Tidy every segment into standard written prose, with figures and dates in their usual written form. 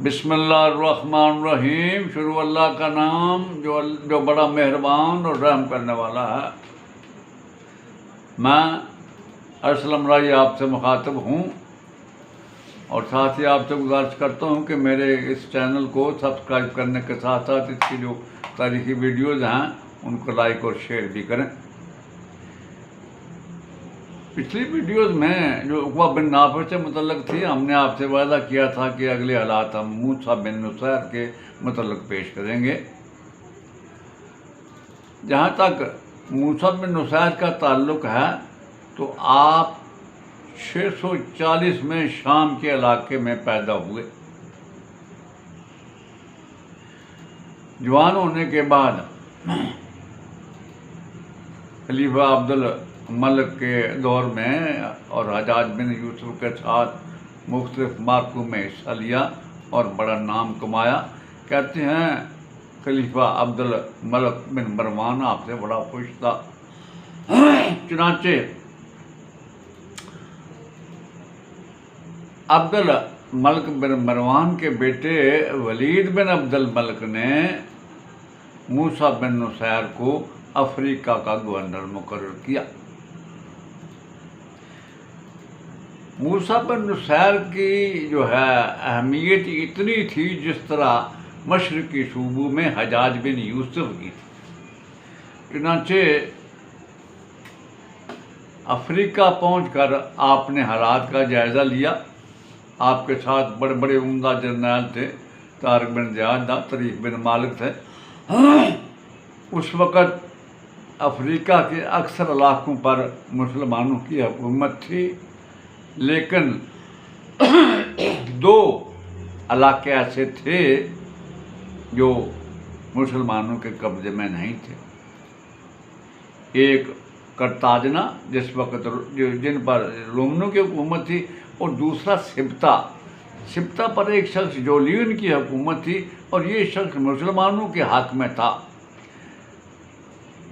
बिस्मिल्लाहिर्रहमानिर्रहीम। शुरू अल्लाह का नाम जो बड़ा मेहरबान और रहम करने वाला है। मैं असलम राय आपसे मुखातब हूँ और साथ ही आपसे गुजारिश करता हूँ कि मेरे इस चैनल को सब्सक्राइब करने के साथ साथ इसकी जो तारीखी वीडियोज़ हैं उनको लाइक और शेयर भी करें। पिछली वीडियोज़ में जो उक़बा बिन नाफ़िर से मुतल्लक़ थी, हमने आपसे वादा किया था कि अगले हालात हम मूसा बिन नुसैर के मुतल्लक़ पेश करेंगे। जहाँ तक मूसा बिन नुसैर का ताल्लुक़ है तो आप 640 में शाम के इलाके में पैदा हुए। जवान होने के बाद खलीफा अब्दुल मलिक के दौर में और हज्जाज बिन यूसुफ के साथ मुख्तलिफ मार्कों में हिस्सा लिया और बड़ा नाम कमाया। कहते हैं खलीफा अब्दुल मलिक बिन मरवान आपसे बड़ा खुश था। चुनांचे अब्दुल मलिक बिन मरवान के बेटे वलीद बिन अब्दुल मलिक ने मूसा बिन नुसैर को अफ्रीका का गवर्नर मुकर्रर किया। मूसा बिन नुसैर की जो है अहमियत इतनी थी जिस तरह मशरक़ी सूबों में हज्जाज बिन यूसुफ की थी। चुनांचे अफ्रीका पहुंचकर आपने हालात का जायज़ा लिया। आपके साथ बड़े बड़े उम्दा जर्नैल थे। तारिक बिन ज़ियाद था, तरीक बिन मालिक थे। उस वक़्त अफ्रीका के अक्सर इलाकों पर मुसलमानों की हुकूमत थी, लेकिन दो इलाके ऐसे थे जो मुसलमानों के कब्ज़े में नहीं थे। एक कर्ताजना जिस वक़्त जिन पर रोमनों की हुकूमत थी, और दूसरा सिब्ता पर एक शख्स जोलियन की हुकूमत थी और ये शख्स मुसलमानों के हक़ में था।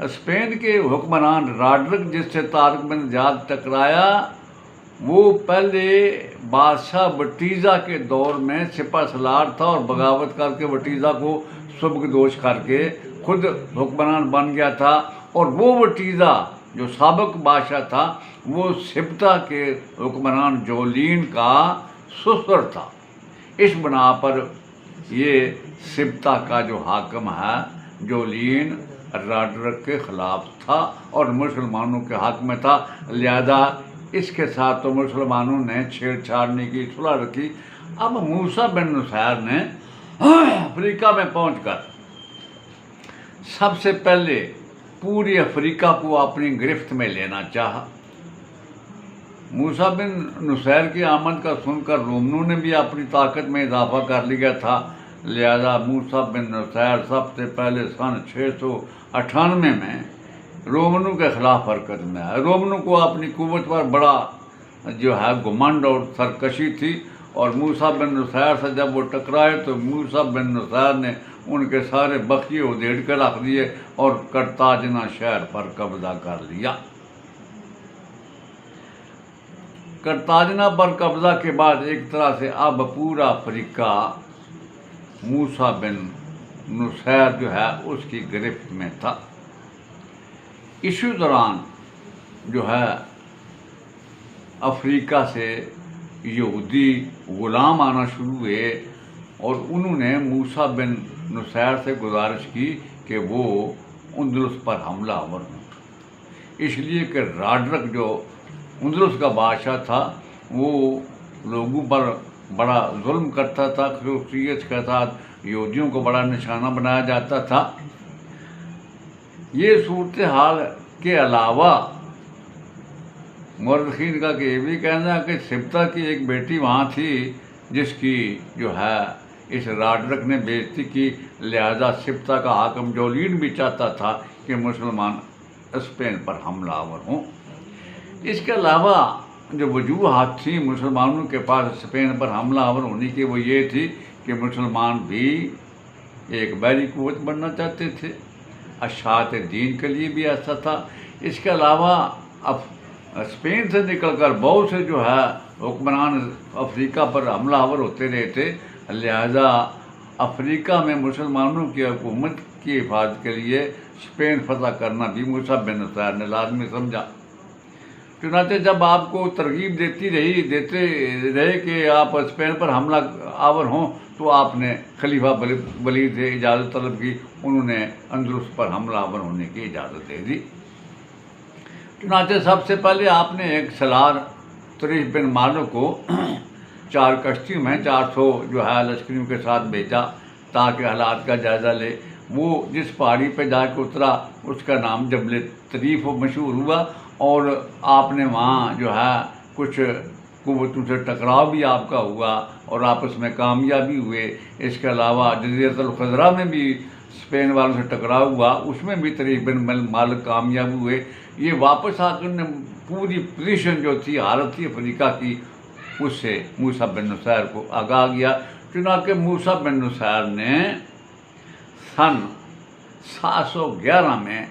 स्पेन के हुक्मरान रॉड्रिक जिससे तारिक बिन ज़ियाद टकराया, वो पहले बादशाह बटीज़ा के दौर में सिपह सलार था और बगावत करके बटीज़ा को सुबकदोश करके खुद हुक्मरान बन गया था। और वो बटीज़ा जो साबिक बादशाह था वो सिब्ता के हुक्मरान जोलीन का ससुर था। इस बना पर ये सिब्ता का जो हाकिम है जोलीन रॉड्रिक के ख़िलाफ़ था और मुसलमानों के हक़ में था। लिहाजा इसके साथ तो मुसलमानों ने छेड़छाड़ने की सुलह रखी। अब मूसा बिन नुसैर ने अफ्रीका में पहुंचकर सबसे पहले पूरी अफ्रीका को अपनी गिरफ्त में लेना चाहा। मूसा बिन नुसैर की आमद का सुनकर रोमनों ने भी अपनी ताकत में इजाफा कर लिया था। लिहाजा मूसा बिन नुसैर सबसे पहले सन 698 में रोमनों के ख़िलाफ़ हरकत में आया। रोमनों को अपनी कुव्वत पर बड़ा जो है घमंड और सरकशी थी और मूसा बिन नुसैर से जब वो टकराए तो मूसा बिन नुसैर ने उनके सारे बखिए उधेड़ कर रख दिए और कर्ताजना शहर पर कब्जा कर लिया। कर्ताजना पर कब्जा के बाद एक तरह से अब पूरा अफ्रीका मूसा बिन नुसैर जो है उसकी गिरफ्त में था। इसी दौरान जो है अफ्रीका से यहूदी गुलाम आना शुरू हुए और उन्होंने मूसा बिन नुसैर से गुजारिश की कि वो अंदलुस पर हमलावर हों, इसलिए कि रॉड्रिक जो अंदलुस का बादशाह था वो लोगों पर बड़ा जुल्म करता था। खसूसियत के साथ यहूदियों को बड़ा निशाना बनाया जाता था। ये सूरत हाल के अलावा मुअर्रिखीन का ये भी कहना है कि सिब्ता की एक बेटी वहाँ थी जिसकी जो है इस रॉड्रिक ने बेइज्जती की। लिहाजा सिब्ता का हाकिम जोलीन भी चाहता था कि मुसलमान स्पेन पर हमलावर हों। इसके अलावा जो वजूहात थी मुसलमानों के पास स्पेन पर हमलावर होने की, वो ये थी कि मुसलमान भी एक बहरी कुव्वत बनना चाहते थे। अशात दीन के लिए भी ऐसा था। इसके अलावा अब स्पेन से निकलकर बहुत से जो है हुक्मरान अफ्रीका पर हमलावर होते रहे थे लिहाजा अफ्रीका में मुसलमानों की हुकूमत की हिफाजत के लिए स्पेन फतह करना भी मूसा बिन नुसैर ने लाजमी समझा। चुनांचे जब आपको तरगीब देते रहे कि आप स्पेन पर हमला आवर हों, तो आपने खलीफा वलीद से इजाज़त तलब की। उन्होंने अंदरुस पर हमला आवर होने की इजाज़त दे दी। चुनांचे सबसे पहले आपने एक सलार तरीफ बिन मालो को 4 कश्तियों में 400 जो है लश्करियों के साथ भेजा ताकि हालात का जायज़ा ले। वो जिस पहाड़ी पे जाकर उतरा उसका नाम जबल तरीफ मशहूर हुआ और आपने वहाँ जो है कुछ कुव्वतों से टकराव भी आपका हुआ और आपस में कामयाबी हुए। इसके अलावा जज़ीरतुल खज़रा में भी स्पेन वालों से टकराव हुआ, उसमें भी तरीफ बिन मालिक कामयाब हुए। ये वापस आकर ने पूरी पोजीशन जो थी, हालत थी अफ्रीका की, उससे मूसा बिन नुसैर को आगाह किया। चुनांचे मूसा बिन नुसैर ने सन 711 में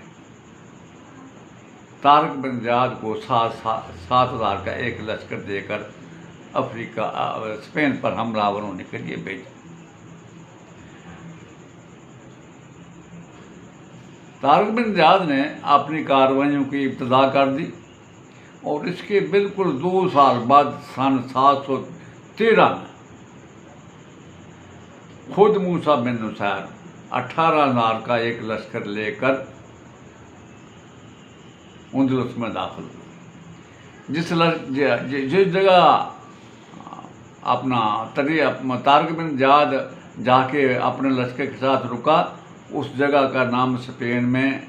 तारिक बिन ज़ियाद को 7,000 का एक लश्कर देकर अफ्रीका स्पेन पर हमलावर होने के लिए भेजा। तारिक बिन ज़ियाद ने अपनी कार्रवाइयों की इब्तिदा कर दी और इसके बिल्कुल 2 साल बाद सन 713 में खुद मूसा बिन नुसैर 18,000 का एक लश्कर लेकर अंदलुस में दाखिल हुए। जिस जगह अपना तारिक बिन ज़ियाद जाके अपने लश्कर के साथ रुका, उस जगह का नाम स्पेन में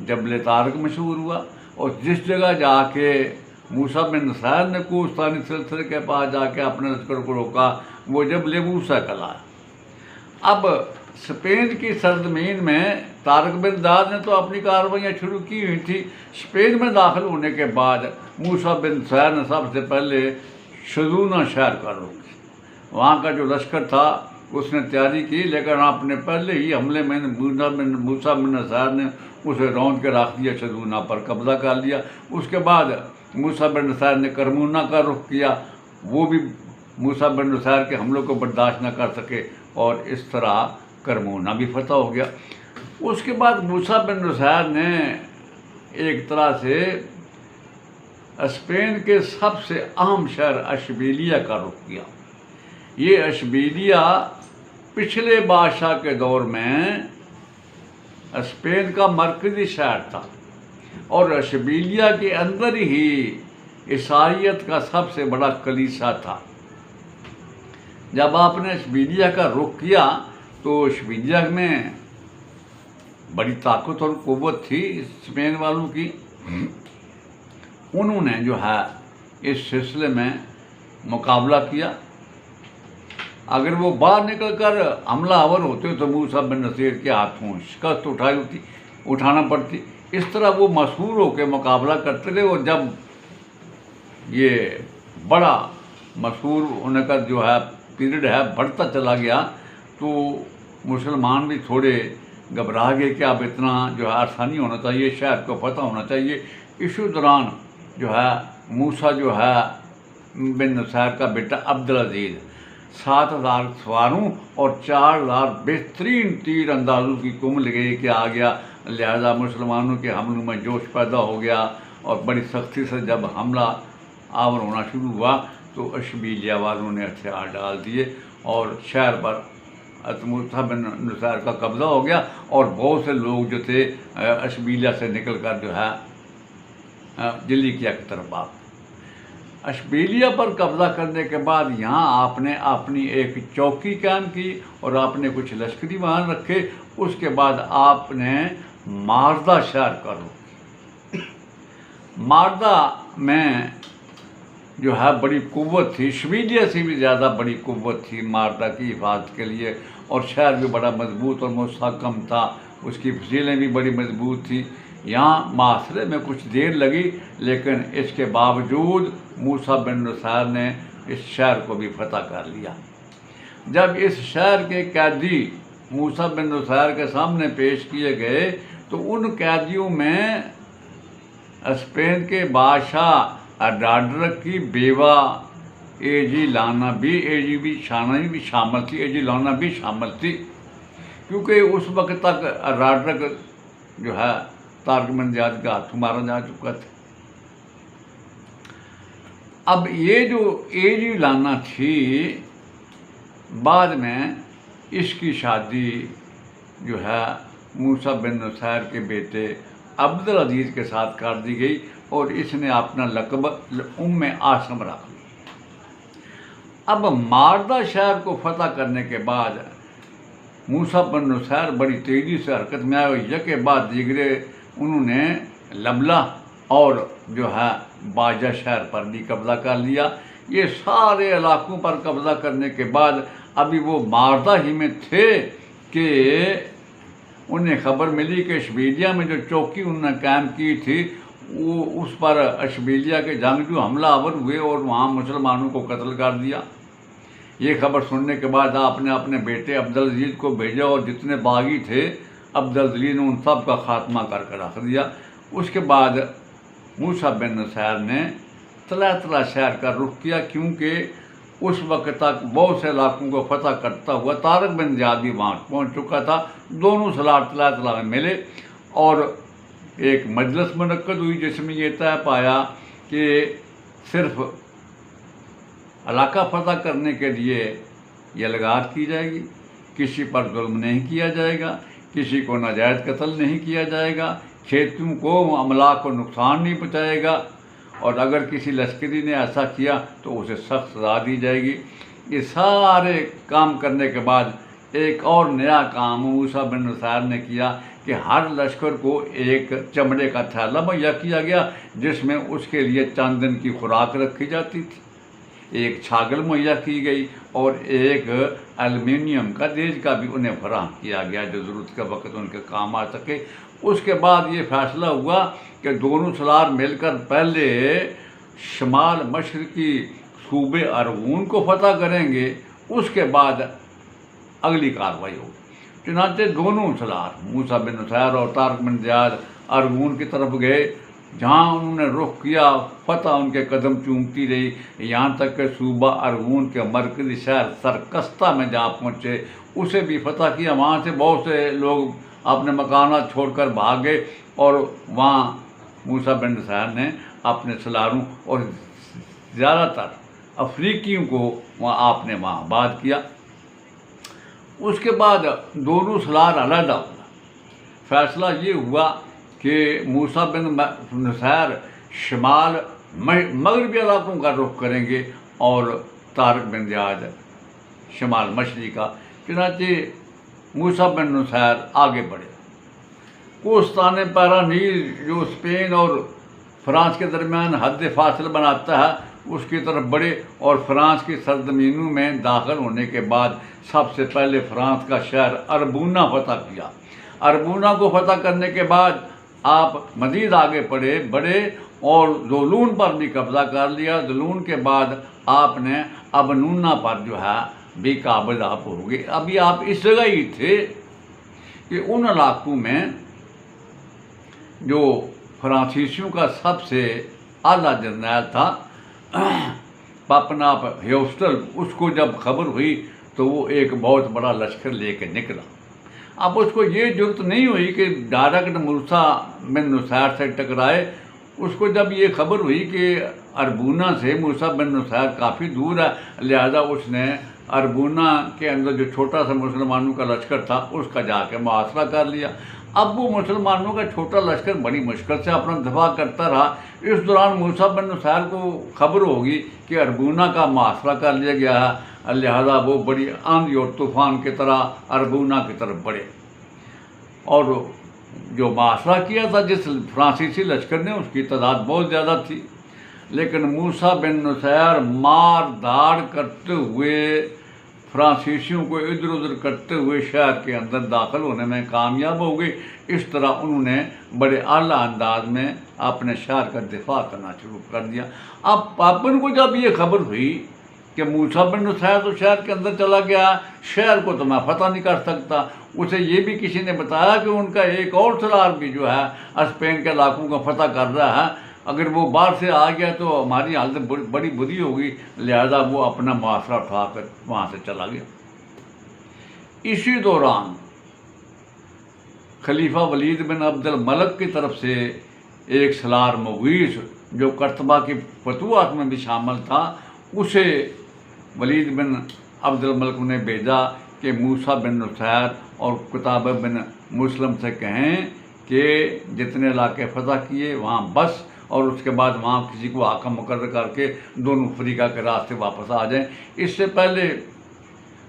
जबल तारिक मशहूर हुआ। और जिस जगह जाके मूसा बिन नुसैर ने कोस्तानी सिलसिले के पास जाके अपने लश्कर को रोका, वो जबल मूसा कहलाया। अब स्पेन की सरजमीन में तारिक बिन ज़ियाद ने तो अपनी कार्रवाइयाँ शुरू की हुई थी। स्पेन में दाखिल होने के बाद मूसा बिन नुसैर ने सबसे पहले शजूना शहर का रुख किया। वहाँ का जो लश्कर था उसने तैयारी की, लेकिन आपने पहले ही हमले में मूसा बिन नुसैर ने उसे रौंद के रख दिया, शजूना पर कब्जा कर लिया। उसके बाद मूसा बिन नुसैर ने करमुना का रुख किया, वो भी मूसा बिन नुसैर के हमलों को बर्दाश्त न कर सके और इस तरह करमुना भी फतह हो गया। उसके बाद मूसा बिन नुसैर ने एक तरह से स्पेन के सबसे अहम शहर अशबीलिया का रुख किया। ये अशबीलिया पिछले बादशाह के दौर में स्पेन का मरकज़ी शहर था और अशबीलिया के अंदर ही ईसाइयत का सबसे बड़ा कलीसा था। जब आपने अशबीलिया का रुख किया तो अशबीलिया में बड़ी ताकत और क़ुव्वत थी स्पेन वालों की। उन्होंने जो है इस सिलसिले में मुकाबला किया। अगर वो बाहर निकल कर हमलावर होते तो मूसा बिन नुसैर के हाथों शिकस्त उठाना पड़ती। इस तरह वो मशहूर होकर मुकाबला करते रहे और जब ये बड़ा मशहूर होने का जो है पीरियड है बढ़ता चला गया तो मुसलमान भी थोड़े घबरा गए कि अब इतना जो है आसानी होना चाहिए, शहर को पता होना चाहिए। इसी दौरान जो है मूसा जो है बिन नुसैर का बेटा अब्दुल अजीज़ 7,000 सवारों और 4,000 बेहतरीन तीर अंदाजों की कुंभ लगे कि आ गया। लिहाजा मुसलमानों के हमलों में जोश पैदा हो गया और बड़ी सख्ती से जब हमला आवर होना शुरू हुआ तो अशबीलिया वालों ने हथियार डाल दिए और शहर पर मूसा बिन नुसैर का कब्ज़ा हो गया और बहुत से लोग जो थे अशबीलिया से निकल कर जो है जिलीकिया की तरफ आ गए। अशबीलिया पर कब्ज़ा करने के बाद यहाँ आपने अपनी एक चौकी कायम की और आपने कुछ लश्करी वाहन रखे। उसके बाद आपने मारदा शहर का रुख। मारदा में जो है बड़ी क़ुव्वत थी, अशबीलिया से भी ज़्यादा बड़ी क़ुव्वत थी मारदा की हिफाजत के लिए और शहर भी बड़ा मजबूत और मुस्तहकम था, उसकी फसीलें भी बड़ी मजबूत थी। यहाँ मासरे में कुछ देर लगी लेकिन इसके बावजूद मूसा बिन नुसैर ने इस शहर को भी फतह कर लिया। जब इस शहर के कैदी मूसा बिन नुसैर के सामने पेश किए गए तो उन कैदियों में स्पेन के बादशाह अडाड्रक की बेवा एजी लाना भी, एजी भी शाना भी शामिल थी, एजी लाना भी शामिल थी, क्योंकि उस वक्त तक राडरक जो है तारिक बिन ज़ियाद के हाथ मारा जा चुका था। अब ये जो एजी लाना थी, बाद में इसकी शादी जो है मूसा बिन नुसैर के बेटे अब्दुल अजीज़ के साथ कर दी गई और इसने अपना लक़ब उम्मे आसम रख लिया। अब मारदा शहर को फतह करने के बाद मूसा बिन नुसैर बड़ी तेज़ी से हरकत में आए और यके बाद दीगरे उन्होंने लबला और जो है बाजा शहर पर भी कब्ज़ा कर लिया। ये सारे इलाकों पर कब्ज़ा करने के बाद अभी वो मारदा ही में थे कि उन्हें खबर मिली कि अशबीलिया में जो चौकी उन्होंने कायम की थी वो उस पर अशबीलिया के जंगजू हमलावर हुए और वहाँ मुसलमानों को कत्ल कर दिया। ये खबर सुनने के बाद आपने अपने बेटे अब्दुल अजीज़ को भेजा और जितने बागी थे अब्दुल अजीज़ ने उन सब का खात्मा करके रख दिया। उसके बाद मूसा बिन नुसैर ने तला शहर का रुख किया, क्योंकि उस वक्त तक बहुत से इलाकों को फतह करता हुआ तारिक बिन ज़ियाद भी वहाँ पहुँच चुका था। दोनों सलार तला में मिले और एक मजलिस मुनक्कद हुई जिसमें ये तय पाया कि सिर्फ इलाका फतह करने के लिए ये लगात की जाएगी, किसी पर जुल्म नहीं किया जाएगा, किसी को नाजायज़ कत्ल नहीं किया जाएगा, खेतों को अमलाक को नुकसान नहीं पहुँचाएगा और अगर किसी लश्करी ने ऐसा किया तो उसे सख्त सज़ा दी जाएगी। ये सारे काम करने के बाद एक और नया काम मूसा बिन नुसैर ने किया कि हर लश्कर को एक चमड़े का थैला मुहैया किया गया जिसमें उसके लिए चंद दिन की खुराक रखी जाती थी। एक छागल मुहैया की गई और एक एल्युमिनियम का देज का भी उन्हें फराहम किया गया जो ज़रूरत के वक्त उनके काम आ सके। उसके बाद ये फैसला हुआ कि दोनों सलार मिलकर पहले शमाल मशरकी सूबे अरगून को फतह करेंगे, उसके बाद अगली कार्रवाई होगी। चुनांचे दोनों सलार मूसा बिन नुसैर और तारिक बिन ज़ियाद अरगून की तरफ गए, जहाँ उन्होंने रुख किया फतह उनके कदम चूमती रही, यहाँ तक कि सूबा अरगून के मरकज़ी शहर सरकस्ता में जहाँ पहुँचे उसे भी फतह किया। वहाँ से बहुत से लोग अपने मकानात छोड़कर भाग गए और वहाँ मूसा बिन नुसैर ने अपने सलारों और ज़्यादातर अफ्रीकियों को आपने वहाँ आबाद किया। उसके बाद दोनों सलार अलहदा हुआ। फैसला ये हुआ कि मूसा बिन नुसैर शमाल मगरबी इलाकों का रुख करेंगे और तारिक बिन ज़ियाद शमाल मशरक़ी का। चुनांचे मूसा बिन नुसैर आगे बढ़े। कोस्तान पैरानील जो स्पेन और फ्रांस के दरमियान हद फासिल बनाता है उसकी तरफ बढ़े और फ्रांस की सरजमीनों में दाखिल होने के बाद सबसे पहले फ्रांस का शहर अरबूना फतह किया। अरबूना को फतह करने के बाद आप मज़ीद आगे बढ़े और ज़ुलून पर भी कब्ज़ा कर लिया। ज़ुलून के बाद आपने अबनूना पर जो है भी काबिज़ आप हो गए। अभी आप इस जगह ही थे कि उन इलाकों में जो फ्रांसीसियों का सबसे आला जर्नैल था पापनाप ह्यूस्टन, उसको जब खबर हुई तो वो एक बहुत बड़ा लश्कर लेके निकला। अब उसको ये जरूरत नहीं हुई कि डायरेक्ट मूसा बिन नुसैर से टकराए। उसको जब ये खबर हुई कि अरबूना से मूसा बिन नुसैर काफ़ी दूर है, लिहाजा उसने अरबूना के अंदर जो छोटा सा मुसलमानों का लश्कर था उसका जाके मुआसरा कर लिया। अब वो मुसलमानों का छोटा लश्कर बड़ी मुश्किल से अपना दफा करता रहा। इस दौरान मूसा बिन नुसैर को खबर होगी कि अरबूना का मुआसरा कर लिया गया है, लिहाजा वो बड़ी आंधी और तूफ़ान की तरह अरबूना की तरफ बढ़े और जो मुआसरा किया था जिस फ्रांसीसी लश्कर ने उसकी तादाद बहुत ज़्यादा थी, लेकिन मूसा बिन नुसैर मार धाड़ करते हुए फ्रांसीसियों को इधर उधर करते हुए शहर के अंदर दाखिल होने में कामयाब हो गए। इस तरह उन्होंने बड़े आला अंदाज में अपने शहर का दिफा करना शुरू कर दिया। अब पापन को जब ये खबर हुई कि मूसा बिन नुसैर तो शहर के अंदर चला गया, शहर को तो मैं फतह नहीं कर सकता, उसे ये भी किसी ने बताया कि उनका एक और सलार भी जो है स्पेन के इलाकों का फतह कर रहा है, अगर वो बाहर से आ गया तो हमारी हालत बड़ी बुरी होगी, लिहाजा वो अपना मुआसरा उठाकर वहाँ से चला गया। इसी दौरान खलीफा वलीद बिन अब्दुल मलिक की तरफ से एक सलार मुगीस जो करतबा की फतूहात में भी शामिल था, उसे वलीद बिन अब्दुल मलिक ने भेजा कि मूसा बिन नुसैर और कुताब बिन मुस्लिम से कहें कि जितने इलाके फतह किए वहाँ बस, और उसके बाद वहाँ किसी को हाकिम मुकर्रर करके दोनों अफ्रीका के रास्ते वापस आ जाएं। इससे पहले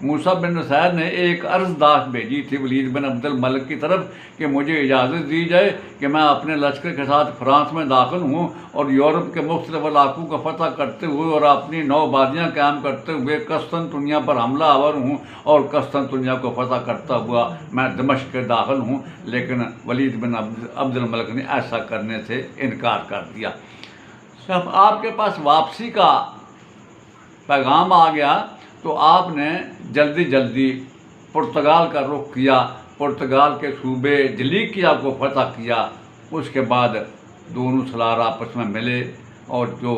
मूसा बिन नुसैर ने एक अर्जदाश्त भेजी थी वलीद बिन अब्दुल मलिक की तरफ कि मुझे इजाज़त दी जाए कि मैं अपने लश्कर के साथ फ्रांस में दाखिल हूँ और यूरोप के मुख्तलिफ इलाकों का फतह करते हुए और अपनी नौबाजियाँ कायम करते हुए कस्तंतुनिया पर हमला आवर हूँ और कस्तंतुनिया को फतह करता हुआ मैं दमिश्क के दाखिल हूँ। लेकिन वलीद बिन अब्दुल मलिक ने ऐसा करने से इनकार कर दिया। सब आपके पास वापसी का पैगाम आ गया तो आपने जल्दी जल्दी पुर्तगाल का रुख किया, पुर्तगाल के सूबे जलीकिया को फतह किया। उसके बाद दोनों सलार आपस में मिले और जो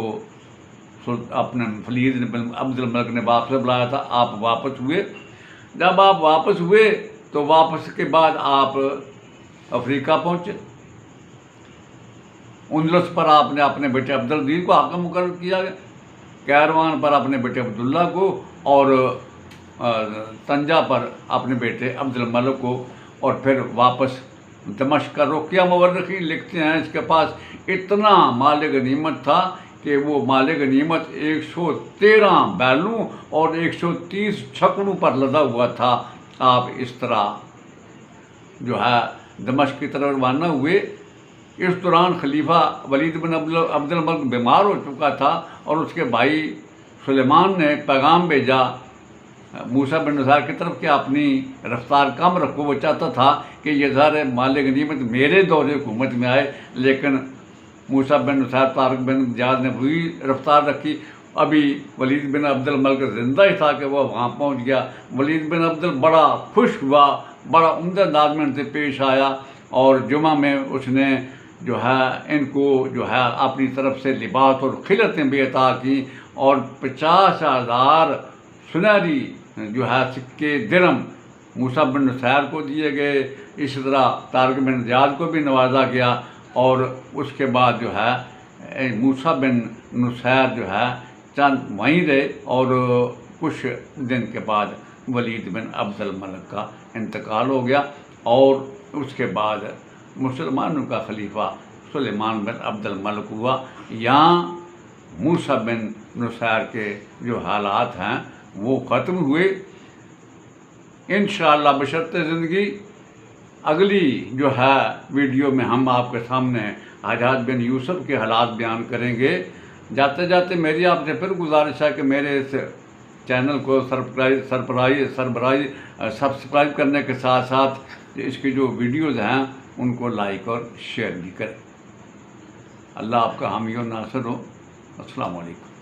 अपने वलीद बिन अब्दुल मलिक ने वापस बुलाया था, आप वापस हुए। जब आप वापस हुए तो वापस के बाद आप अफ्रीका पहुँचे। उंदलस पर आपने अपने बेटे अब्दुल अजीज को हाकिम मुकर्रर किया गया, कैरवान पर अपने बेटे अब्दुल्ला को और तंजा पर अपने बेटे अब्दुल मलिक को, और फिर वापस दमिश्क का रुख किया। मुवर्रिखीन लिखते हैं इसके पास इतना माल गनीमत था कि वो माल गनीमत 113 बैलों और 130 छकड़ों पर लदा हुआ था। आप इस तरह जो है दमिश्क की तरफ रवाना हुए। इस दौरान खलीफा वलीद बिन अब्दुल मलिक बीमार हो चुका था और उसके भाई सुलेमान ने पैगाम भेजा मूसा बिन नुसैर की तरफ कि अपनी रफ्तार कम रखो। वो चाहता था कि ये सारे माल गनीमत मेरे दौरे हुकूमत में आए, लेकिन मूसा बिन नुसैर तारिक बिन ज़ियाद ने वही रफ्तार रखी। अभी वलीद बिन अब्दुल मलिक जिंदा ही था कि वह वहाँ पहुँच गया। वलीद बिन अब्दुल बड़ा खुश हुआ, बड़ा उम्दा अंदाज में उनसे पेश आया और जुमा में उसने जो है इनको जो है अपनी तरफ से लिबास और खिलतें भी अता की और 50,000 सुनहरी जो है सिक्के दिरहम मूसा बिन नुसैर को दिए गए। इस तरह तारिक बिन ज़ियाद को भी नवाजा गया और उसके बाद जो है मूसा बिन नुसैर जो है चंद वहीं रहे और कुछ दिन के बाद वलीद बिन अब्दुल मलिक का इंतकाल हो गया और उसके बाद मुसलमानों का खलीफा सुलेमान बिन अब्दुल मलिक हुआ। यहाँ मूसा बिन नुसैर के जो हालात हैं वो ख़त्म हुए। इंशाअल्लाह बशर्ते ज़िंदगी अगली जो है वीडियो में हम आपके सामने हज्जाज बिन यूसुफ के हालात बयान करेंगे। जाते जाते मेरी आपसे फिर गुजारिश है कि मेरे इस चैनल को सब्सक्राइब करने के साथ साथ इसकी जो वीडियोज़ हैं उनको लाइक और शेयर भी करें। अल्लाह आपका हामी और नासिर हो। अस्सलाम वालेकुम।